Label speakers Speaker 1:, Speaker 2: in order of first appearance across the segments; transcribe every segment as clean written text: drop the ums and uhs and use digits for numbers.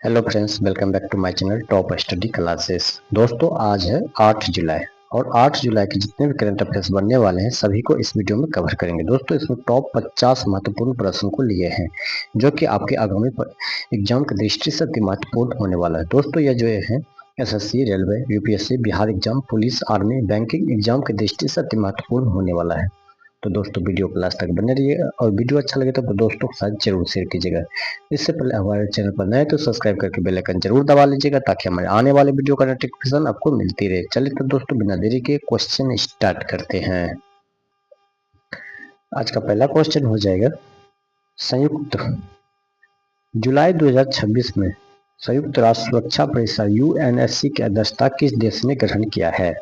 Speaker 1: Hello friends, welcome back to my channel top study classes. दोस्तों, आज है 8 जुलाई और 8 जुलाई के जितने भी करंट अफेयर्स बनने वाले हैं सभी को इस वीडियो में कवर करेंगे। दोस्तों, इसमें टॉप 50 महत्वपूर्ण प्रश्नों को लिए हैं जो कि आपके आगामी एग्जाम की दृष्टि से अति महत्वपूर्ण होने वाला है। दोस्तों, यह जो है SSC, railway, UPSC, Bihar exam, police, army, banking exam की दृष्टि से अति महत्वपूर्ण होने वाला है। तो दोस्तों, वीडियो को लास्ट तक बने रहिएगा और वीडियो अच्छा लगे तो दोस्तों के साथ जरूर शेयर कीजिएगा। इससे पहले हमारे चैनल पर नए तो सब्सक्राइब करके बेल आइकन जरूर दबा लीजिएगा ताकि हमारे आने वाले वीडियो का नोटिफिकेशन आपको मिलती रहे। चलिए तो दोस्तों, बिना देरी के क्वेश्चन स्टार्ट करते हैं। आज का पहला क्वेश्चन हो जाएगा, संयुक्त जुलाई 2026 में संयुक्त राष्ट्र सुरक्षा परिषद यूएनएससी की अध्यक्षता किस देश ने ग्रहण किया है?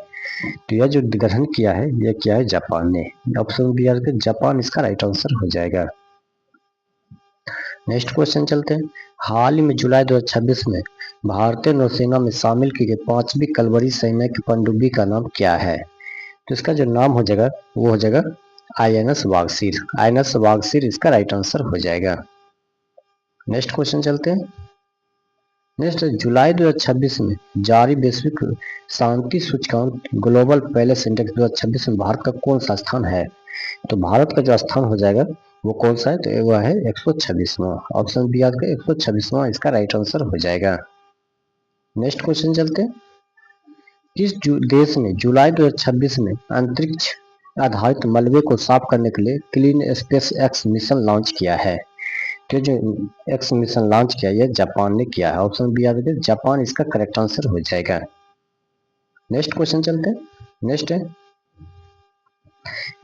Speaker 1: तो यह जो ग्रहण किया है यह क्या है? जापान ने। ऑप्शन बी है जापान इसका राइट आंसर हो जाएगा। नेक्स्ट क्वेश्चन चलते हैं। हाल ही में जुलाई 2026 में भारतीय नौसेना में शामिल की गई 5वीं कलवरी सैनिक पनडुब्बी का नाम क्या है? तो इसका जो नाम हो जाएगा वो हो जाएगा आईएनएस वागसीर। आईएनएस वागसीर इसका राइट आंसर हो जाएगा। नेक्स्ट क्वेश्चन चलते हैं। नेक्स्ट, जुलाई 2026 में जारी वैश्विक शांति सूचकांक ग्लोबल पैलेस इंडेक्स 2026 में भारत का कौन सा स्थान है? तो भारत का जो स्थान हो जाएगा वो कौन सा है? तो वह है 126वां। ऑप्शन बी आपका 126वां इसका राइट आंसर हो जाएगा। नेक्स्ट क्वेश्चन चलते हैं। किस देश ने जुलाई 2026 में अंतरिक्ष आधारित मलबे को साफ करने के लिए clean space x mission launch किया है? तो जो एक्स मिशन लॉन्च किया है जापान ने किया है। ऑप्शन बी आपका जापान इसका करेक्ट आंसर हो जाएगा। नेक्स्ट क्वेश्चन चलते हैं। नेक्स्ट है,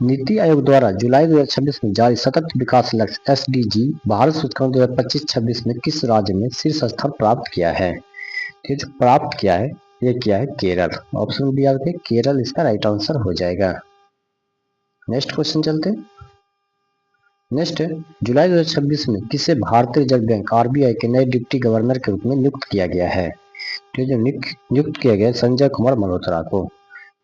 Speaker 1: नीति आयोग द्वारा जुलाई 2026 में जारी सतत विकास लक्ष्य एसडीजी भारत सूचकांक 2025-26 में किस राज्य में शीर्ष स्थान प्राप्त किया है? ये जो प्राप्त किया है ये क्या है? केरल। ऑप्शन बी आपके केरल इसका राइट आंसर हो जाएगा। नेक्स्ट क्वेश्चन चलते हैं। नेक्स्ट है, जुलाई 2026 में किसे भारतीय रिजर्व बैंक आरबीआई के नए डिप्टी गवर्नर के रूप में नियुक्त किया गया है? तो जो नियुक्त किया गया संजय कुमार मल्होत्रा को।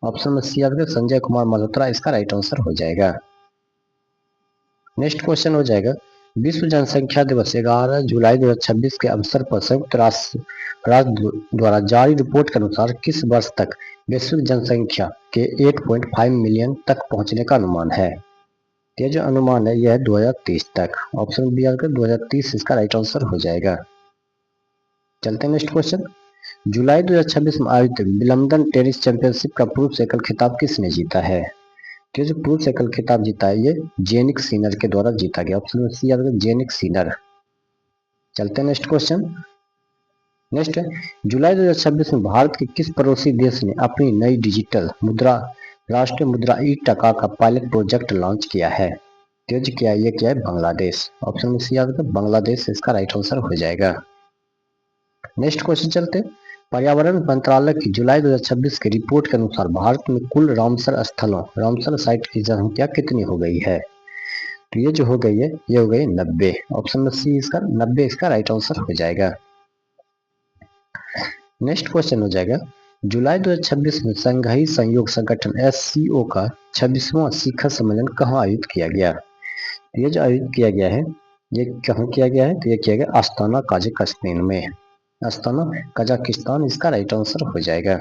Speaker 1: ऑप्शन में सी आपके संजय कुमार मल्होत्रा इसका राइट आंसर हो जाएगा। नेक्स्ट क्वेश्चन हो जाएगा, विश्व जनसंख्या दिवस 11 जुलाई 2026 के अवसर पर संयुक्त राष्ट्र द्वारा जारी रिपोर्ट के अनुसार किस वर्ष तक वैश्विक जनसंख्या के 8.5 मिलियन तक पहुंचने का अनुमान है? यह जो अनुमान है यह है 2030 तक। ऑप्शन बी आपका 2030 इसका राइट आंसर हो जाएगा। चलते हैं नेक्स्ट क्वेश्चन। जुलाई 2026 में आयोजित विंबलडन टेनिस चैंपियनशिप का पुरुष एकल खिताब किसने जीता है? तो जो पुरुष एकल खिताब जीता है ये जेनिक सिनर के द्वारा जीता गया। ऑप्शन में सी आपका जेनिक सिनर। चलते हैं नेक्स्ट क्वेश्चन। नेक्स्ट है, जुलाई 2026 में भारत के किस पड़ोसी देश ने अपनी नई डिजिटल मुद्रा राष्ट्रीय मुद्रा ई-टका का पायलट प्रोजेक्ट लॉन्च किया है? तो जो क्या है ये क्या है? बांग्लादेश। ऑप्शन में सी आपका बांग्लादेश इसका राइट आंसर हो जाएगा। नेक्स्ट क्वेश्चन चलते हैं। पर्यावरण मंत्रालय की जुलाई 2026 की रिपोर्ट के अनुसार भारत में कुल रामसर स्थलों रामसर साइट की संख्या कितनी हो गई है? तो ये जो हो गई है ये हो गई 90। ऑप्शन में सी इसका 90 इसका राइट आंसर हो जाएगा। नेक्स्ट क्वेश्चन हो जाएगा, जुलाई 2026 में संघाई सहयोग संगठन एससीओ का 26वां शिखर सम्मेलन कहाँ आयोजित किया गया? ये जो आयोजित किया गया है ये कहाँ किया गया है? तो ये किया गया अस्ताना कजाकिस्तान में। अस्ताना कजाकिस्तान इसका राइट आंसर हो जाएगा।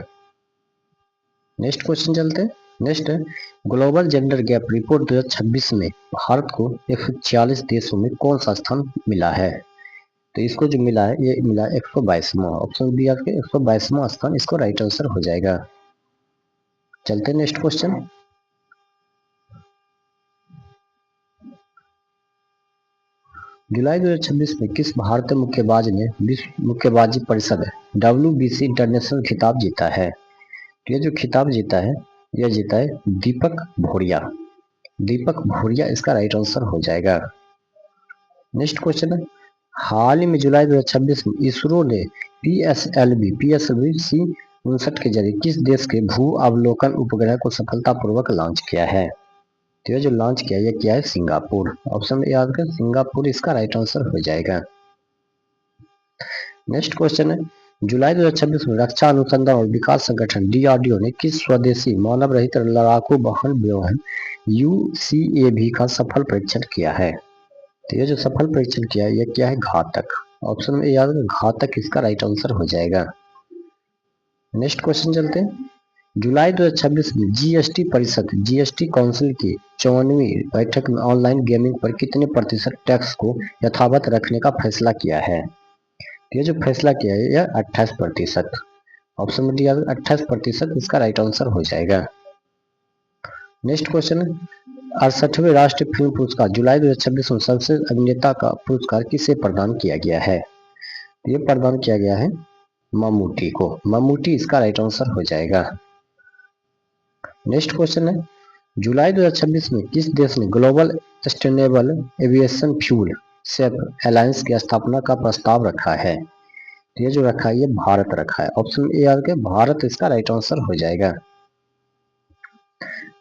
Speaker 1: नेक्स्ट क्वेश्चन चलते हैं। नेक्स्ट है, ग्लोबल जेंडर गैप रिपोर्ट 2026 में भारत को 146 देशों में कौन सा स्थान मिला है? तो इसको जो मिला है ये मिला 122वां। ऑप्शन बी आपके 122वां स्थान इसको राइट आंसर हो जाएगा। चलते हैं नेक्स्ट क्वेश्चन। जुलाई 2026 में किस भारतीय मुक्केबाज ने विश्व मुक्केबाजी परिषद WBC इंटरनेशनल खिताब जीता है? ये जो खिताब जीता है यह जीता है दीपक भोरिया। दीपक भोरिया इसका राइट आंसर हो जाएगा। नेक्स्ट क्वेश्चन है, हाल ही में जुलाई 2026 में इसरो ने PSLV C-59 के जरिए किस देश के भू अवलोकन उपग्रह को सफलतापूर्वक लॉन्च किया है? तो ये जो लॉन्च किया ये क्या है? सिंगापुर। ऑप्शन में याद करें सिंगापुर इसका राइट आंसर हो जाएगा। नेक्स्ट क्वेश्चन है, जुलाई 2026 में रक्षा अनुसंधान और विकास संगठन DRDO ने किस स्वदेशी मानव रहित लड़ाकू वाहन व्यवहार UCAV का सफल परीक्षण किया है? तो ये जो सफल परीक्षण किया है ये क्या है? घातक। ऑप्शन में याद रखें, घातक इसका राइट आंसर हो जाएगा। नेक्स्ट क्वेश्चन चलते हैं। जुलाई 2026 में जीएसटी परिषद जीएसटी काउंसिल की 54वीं बैठक में ऑनलाइन गेमिंग पर कितने प्रतिशत टैक्स को यथावत रखने का फैसला किया है? ये जो फैसला किया है यह 28%। ऑप्शन में दिया 28% इसका राइट आंसर हो जाएगा। नेक्स्ट क्वेश्चन है, 68वें राष्ट्रीय फिल्म पुरस्कार जुलाई 2026 में सर्वश्रेष्ठ अभिनेता का पुरस्कार किसे प्रदान किया गया है? ये प्रदान किया गया है मम्मूटी को। मम्मूटी इसका राइट आंसर हो जाएगा। नेक्स्ट क्वेश्चन है, जुलाई 2026 में किस देश ने global sustainable aviation fuel safe alliance की स्थापना का प्रस्ताव रखा है? ये जो रखा है ये भारत रखा है। ऑप्शन ए आर के भारत इसका राइट आंसर हो जाएगा।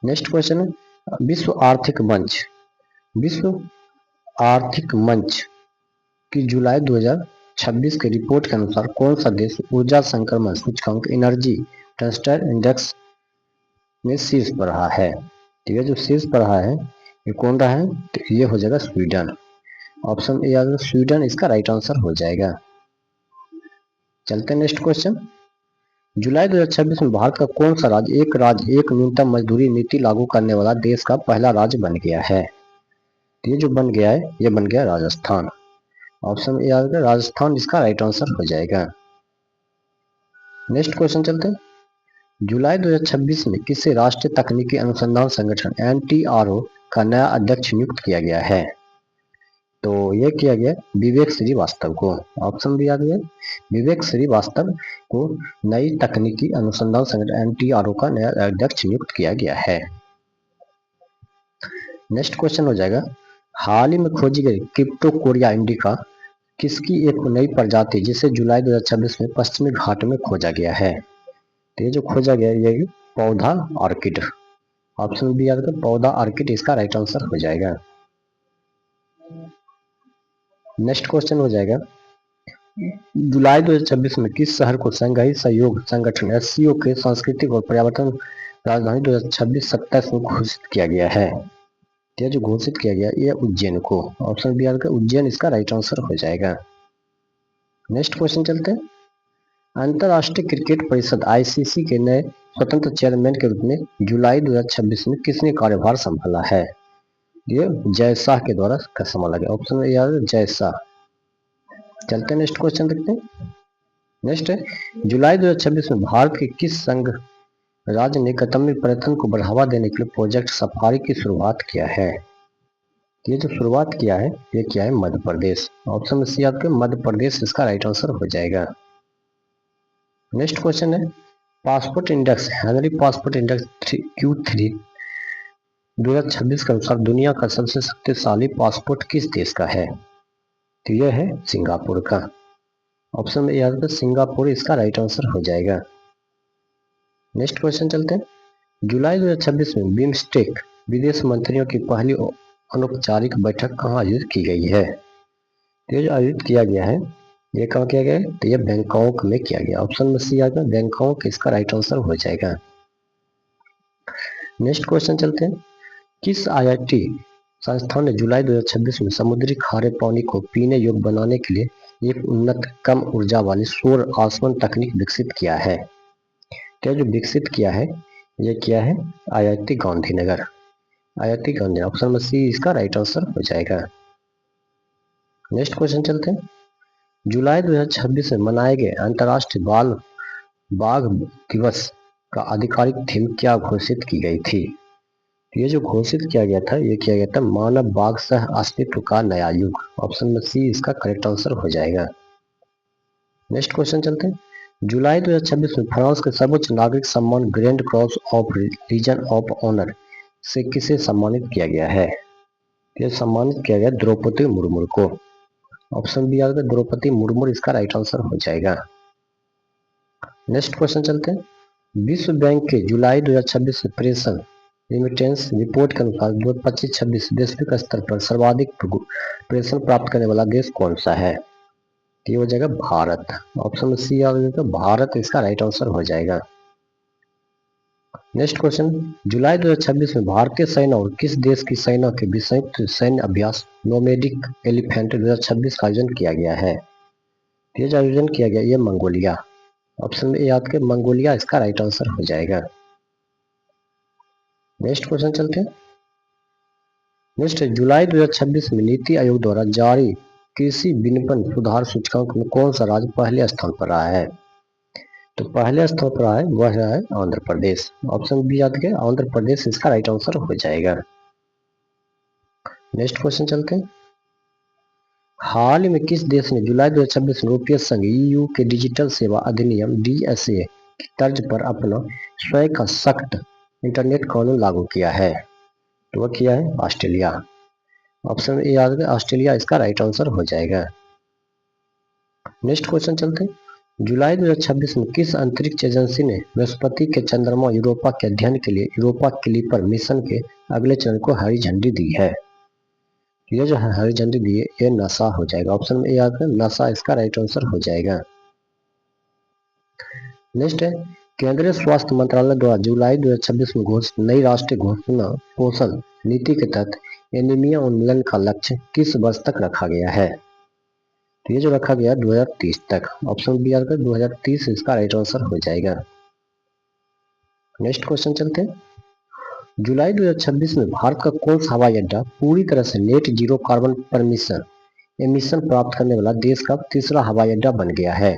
Speaker 1: नेक्स्ट क्वेश्चन है, विश्व आर्थिक मंच की जुलाई 2026 के रिपोर्ट के अनुसार कौन सा देश ऊर्जा संक्रमण सूचकांक एनर्जी ट्रांसफर इंडेक्स में शीर्ष पर रहा है? ठीक है, जो शीर्ष पर रहा है ये कौन रहा है? तो ये हो जाएगा Sweden. Option A R Sweden इसका राइट आंसर हो जाएगा। चलते हैं नेक्स्ट क्वेश्चन। जुलाई 2026 में भारत का कौन सा राज्य एक न्यूनतम मजदूरी नीति लागू करने वाला देश का पहला राज्य बन गया है? ये जो बन गया है ये बन गया राजस्थान। ऑप्शन ए आएगा राजस्थान इसका राइट आंसर हो जाएगा। नेक्स्ट क्वेश्चन चलते हैं। जुलाई 2026 में किसे राष्ट्रीय तकनीकी अनुसंधान संगठन NTRO का नया अध्यक्ष नियुक्त किया गया है? तो यह किया गया विवेक श्रीवास्तव को। ऑप्शन दिया गया विवेक श्रीवास्तव को नई तकनीकी अनुसंधान संगठन NTRO का नया अध्यक्ष नियुक्त किया गया है। नेक्स्ट क्वेश्चन हो जाएगा, हाल ही में खोजी गई क्रिप्टोकोरिया इंडिका किसकी एक नई प्रजाति जिसे जुलाई 2026 में पश्चिमी घाट में खोजा गया है? तो ये जो खोजा गया ये पौधा ऑर्किड। ऑप्शन बी आएगा पौधा ऑर्किड इसका राइट आंसर हो जाएगा। नेक्स्ट क्वेश्चन हो जाएगा, जुलाई 2026 में किस शहर को शंघाई सहयोग संगठन SCO के सांस्कृतिक और पर्यावरण राजधानी 2026-27 में घोषित किया गया है? यह जो घोषित किया गया ये उज्जैन को। ऑप्शन बी आएगा उज्जैन इसका राइट आंसर हो जाएगा। नेक्स्ट क्वेश्चन चलते हैं, अंतर्राष्ट्रीय क्रिकेट परिषद ICC के नए स्वतंत्र चेयरमैन के रूप में जुलाई 2026 में किसने कार्यभार संभाला है? ये जय शाह के द्वारा संभाला गया। ऑप्शन ए आएगा जय शाह। चलते हैं नेक्स्ट क्वेश्चन देखते हैं। नेक्स्ट है, जुलाई 2026 में भारत के किस संघ राज्य ने गंतव्य पर्यटन को बढ़ावा देने के लिए प्रोजेक्ट सफारी की शुरुआत किया है? ये जो शुरुआत किया है ये क्या है? मध्य प्रदेश। ऑप्शन सी आपके मध्य प्रदेश इसका राइट आंसर हो जाएगा। नेक्स्ट क्वेश्चन है, passport index Henry passport index Q3 2026 के अनुसार दुनिया का सबसे शक्तिशाली पासपोर्ट किस देश का है? तो यह है सिंगापुर का। ऑप्शन में याद रखें सिंगापुर इसका राइट आंसर हो जाएगा। नेक्स्ट क्वेश्चन चलते हैं, जुलाई 2026 में बिम्स्टेक विदेश मंत्रियों की पहली अनौपचारिक बैठक कहाँ आयोजित की गई है? तो जो आयोजित किया गया है ये कहाँ किया गया है? तो ये बैंकॉक में किया गया। ऑप्शन में सी आ गया बैंकॉक इसका राइट आंसर हो जाएगा। नेक्स्ट क्वेश्चन चलते हैं, किस IIT संस्थान ने जुलाई 2026 में समुद्री खारे पानी को पीने योग्य बनाने के लिए एक उन्नत कम ऊर्जा वाली सौर आसवन तकनीक विकसित किया है? तो जो विकसित किया है ये क्या है? IIT Gandhinagar. IIT Gandhinagar. Option में सी इसका राइट आंसर हो जाएगा। नेक्स्ट क्वेश्चन चलते हैं, जुलाई 2026 में मनाए गए अंतर्राष्ट्रीय बाघ दिवस का आधिकारिक थीम क्या घोषित की गई थी? ये जो घोषित किया गया था ये किया गया था मानव बाघ सह अस्तित्व का नया युग। ऑप्शन में सी इसका करेक्ट आंसर हो जाएगा। नेक्स्ट क्वेश्चन चलते हैं, जुलाई 2026 में फ्रांस के सर्वोच्च नागरिक सम्मान grand cross of legion of honour से किसे सम्मानित किया गया है? ये सम्मानित किया गया द्रौपदी मुर्मू को। ऑप्शन बी आएगा द्रौपदी मुर्मू इसका राइट आंसर हो जाएगा। नेक्स्ट क्वेश्चन चलते हैं, विश्व बैंक के जुलाई 2026 से प्रेषण रिमिटेंस रिपोर्ट के अनुसार 2025-26 वैश्विक स्तर पर सर्वाधिक प्रेषण प्राप्त करने वाला देश कौन सा है? ये हो जाएगा भारत। ऑप्शन में सी आ जाएगा भारत इसका राइट आंसर हो जाएगा। नेक्स्ट क्वेश्चन, जुलाई 2026 में भारतीय सेना और किस देश की सेना के संयुक्त सैन्य अभ्यास नोमैडिक एलिफेंट 2026 का आयोजन किया गया है? ये जो आयोजन किया गया ये मंगोलिया, ऑप्शन में याद के मंगोलिया इसका राइट आंसर हो जाएगा। नेक्स्ट क्वेश्चन चलते हैं। नेक्स्ट है जुलाई 2026 में नीति आयोग द्वारा जारी कृषि विपणन सुधार सूचकांक में कौन सा राज्य पहले स्थान पर रहा है? तो पहले स्थान पर रहा है वह है आंध्र प्रदेश, ऑप्शन बी याद के आंध्र प्रदेश इसका राइट आंसर हो जाएगा। नेक्स्ट क्वेश्चन चलते हैं। हाल ही में किस देश ने जुलाई 2026 में यूरोपीय संघ ईयू के डिजिटल सेवा अधिनियम डीएसए की तर्ज पर अपना स्वयं का सख्त इंटरनेट कानून लागू किया है? तो वह किया है ऑस्ट्रेलिया, ऑप्शन ए याद है ऑस्ट्रेलिया इसका राइट आंसर हो जाएगा। नेक्स्ट क्वेश्चन चलते हैं। जुलाई 2026 में किस अंतरिक्ष एजेंसी ने बृहस्पति के चंद्रमा यूरोपा के अध्ययन के लिए यूरोपा क्लिपर मिशन के अगले चरण को हरी झंडी दी है? ये जो है हरी झंडी दी है ये नासा हो जाएगा, ऑप्शन में याद है नासा इसका राइट आंसर हो जाएगा। नेक्स्ट है केंद्रीय स्वास्थ्य मंत्रालय द्वारा जुलाई 2026 में घोषित नई राष्ट्रीय घोषणा पोषण नीति के तहत एनीमिया उन्मूलन का लक्ष्य किस वर्ष तक रखा गया है? तो ये जो रखा गया 2030 तक, ऑप्शन बी आकर 2030 इसका राइट आंसर हो जाएगा। नेक्स्ट क्वेश्चन चलते हैं। जुलाई 2026 में भारत का कौन सा हवाई अड्डा पूरी तरह से net zero carbon permission emission प्राप्त करने वाला देश का तीसरा हवाई अड्डा बन गया है?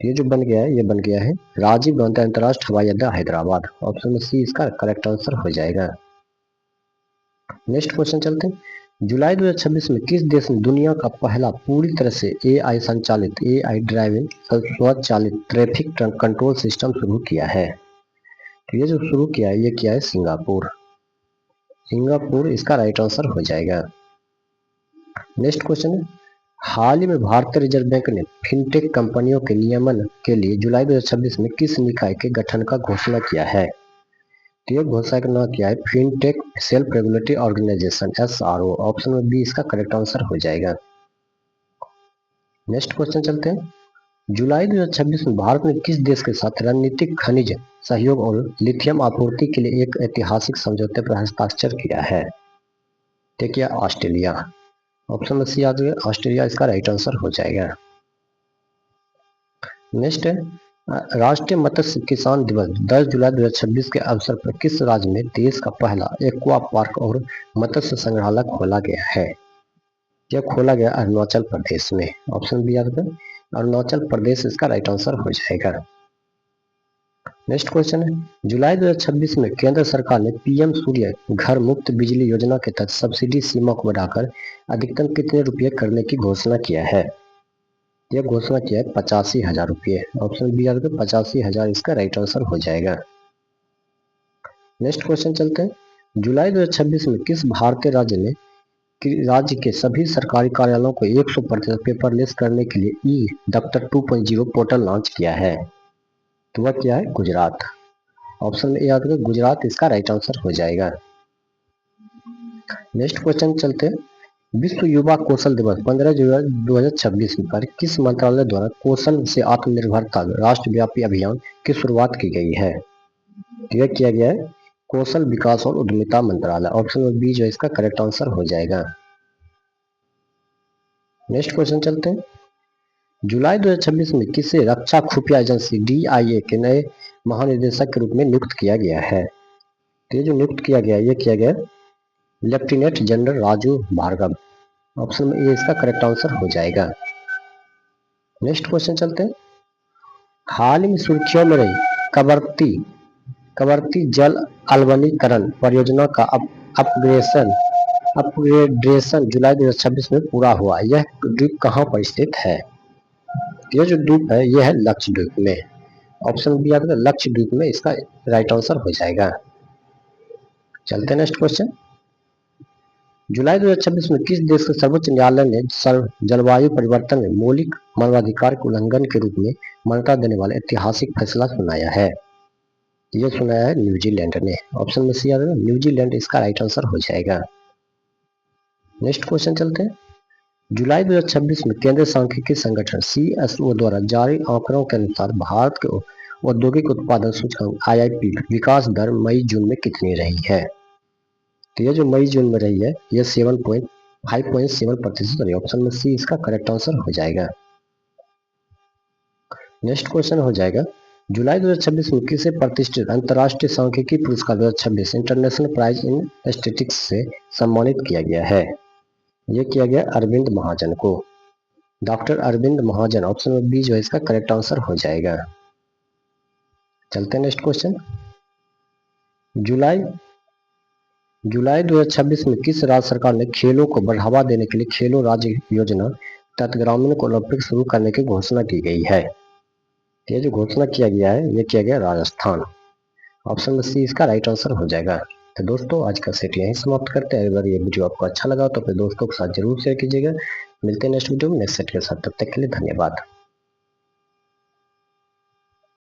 Speaker 1: ये जो बन गया है ये बन गया है राजीव गांधी अंतर्राष्ट्रीय हवाई अड्डा हैदराबाद, ऑप्शन सी इसका करेक्ट आंसर हो जाएगा। नेक्स्ट क्वेश्चन चलते हैं। जुलाई 2026 में किस देश ने दुनिया का पहला पूरी तरह से एआई संचालित एआई ड्राइविंग स्वचालित ट्रैफिक कंट्रोल सिस्टम शुरू किया है? तो ये जो शुरू किया है ये किया है सिंगापुर, सिंगापुर इसका राइट आंसर हो जाएगा। नेक्स्ट क्वेश्चन है। हाल ही में भारतीय रिजर्व बैंक ने फिनटेक कंपनियों के नियमन के लिए जुलाई 2026 में किस निकाय के गठन का घोषणा किया है? तो ये घोषणा करना किया है fintech self regulatory organisation SRO, option में बी इसका करेक्ट आंसर हो जाएगा। नेक्स्ट क्वेश्चन चलते हैं। जुलाई 2026 में भारत ने किस देश के साथ रणनीतिक खनिज सहयोग और लिथियम आपूर्ति के लिए एक ऐतिहासिक समझौते पर हस्ताक्षर किया है? देखिए ऑस्ट्रेलिया, ऑप्शन में सी आ जाएगा ऑस्ट्रेलिया इसका राइट आंसर हो जाएगा। नेक्स्ट है राष्ट्रीय मत्स्य किसान दिवस 10 जुलाई 2026 के अवसर पर किस राज्य में देश का पहला एक्वा पार्क और मत्स्य संग्रहालय खोला गया है? यह खोला गया अरुणाचल प्रदेश में, ऑप्शन बी याद करें अरुणाचल प्रदेश इसका राइट आंसर हो जाएगा। नेक्स्ट क्वेश्चन है। जुलाई 2026 में केंद्र सरकार ने पीएम सूर्य घर मुफ्त बिजली योजना के तहत सब्सिडी सीमा को बढ़ाकर अधिकतम कितने रुपये करने की घोषणा किया है? यह घोषणा किया है 85,000 रुपये, ऑप्शन बी याद करें 85,000 इसका राइट आंसर हो जाएगा। नेक्स्ट क्वेश्चन चलते हैं। जुलाई 2026 में किस भारतीय राज्य के सभी सरकारी कार्यालयों को 100% पेपरलेस करने के लिए ई दफ्तर 2.0 पोर्टल लॉन्च किया है? तो वह क्या है गुजरात, ऑप्शन ए याद करें गुजरात इसका राइट आंसर हो जाएगा। नेक्स्ट क्वेश्चन चलते हैं। विश्व युवा कौशल दिवस 15 जुलाई 2026 पर किस मंत्रालय द्वारा कौशल से आत्मनिर्भरता राष्ट्रव्यापी अभियान की शुरुआत की गई है? यह किया गया है कौशल विकास और उद्यमिता मंत्रालय, ऑप्शन बी जो इसका करेक्ट आंसर हो जाएगा। नेक्स्ट क्वेश्चन चलते हैं। जुलाई 2026 में किसे रक्षा खुफिया एजेंसी डीआईए के नए महानिदेशक के रूप में नियुक्त किया गया है? तो ये जो नियुक्त किया गया ये किया गया lieutenant general Raju Bhargava, option में ए इसका करेक्ट आंसर हो जाएगा। नेक्स्ट क्वेश्चन चलते हैं। हाल ही में सुर्खियों में रही कवरती जल अलवनीकरण परियोजना का अपग्रेडेशन जुलाई 2026 में पूरा हुआ। यह द्वीप कहाँ पर स्थित है? यह जो द्वीप है यह है लक्षद्वीप में, ऑप्शन बी आता है लक्षद्वीप में इसका राइट आंसर हो जाएगा। चलते हैं नेक्स्ट क्वेश्चन। जुलाई 2026 में किस देश के सर्वोच्च न्यायालय ने जलवायु परिवर्तन में मौलिक मानवाधिकार के उल्लंघन के रूप में मान्यता देने वाला ऐतिहासिक फैसला सुनाया है? यह सुनाया है न्यूजीलैंड ने, ऑप्शन में सी आ रहा है न्यूजीलैंड इसका राइट आंसर हो जाएगा। नेक्स्ट क्वेश्चन चलते हैं। जुलाई 2026 में केंद्रीय सांख्यिकी संगठन सीएसओ द्वारा जारी आंकड़ों के अनुसार भारत के औद्योगिक उत्पादन सूचकांक आईआईपी विकास दर मई जून में कितनी रही है? तो ये जो मई जून में रही है ये 5.7% रही, ऑप्शन में सी इसका करेक्ट आंसर हो जाएगा। नेक्स्ट क्वेश्चन हो जाएगा, जुलाई 2026 में किसे प्रतिष्ठित अंतर्राष्ट्रीय सांख्यिकी पुरस्कार 2026 इंटरनेशनल प्राइज इन स्टैटिस्टिक्स से सम्मानित किया गया है? ये किया गया अरविंद महाजन को। डॉक्टर अरविंद महाजन, ऑप्शन नंबर बी जो है इसका करेक्ट आंसर हो जाएगा। चलते हैं नेक्स्ट क्वेश्चन। जुलाई 2026 में किस राज्य सरकार ने खेलों को बढ़ावा देने के लिए खेलो राज्य योजना तथा ग्रामीण को ओलंपिक शुरू करने की घोषणा की गई है? ये जो घोषणा किया गया है ये किया गया राजस्थान। ऑप्शन नंबर सी इसका राइट आंसर हो जाएगा। तो दोस्तों आज का सेट यहीं समाप्त करते हैं। अगर ये वीडियो आपको अच्छा लगा तो अपने दोस्तों के साथ जरूर शेयर कीजिएगा। मिलते हैं नेक्स्ट वीडियो में नेक्स्ट सेट के साथ, तब तक के लिए धन्यवाद।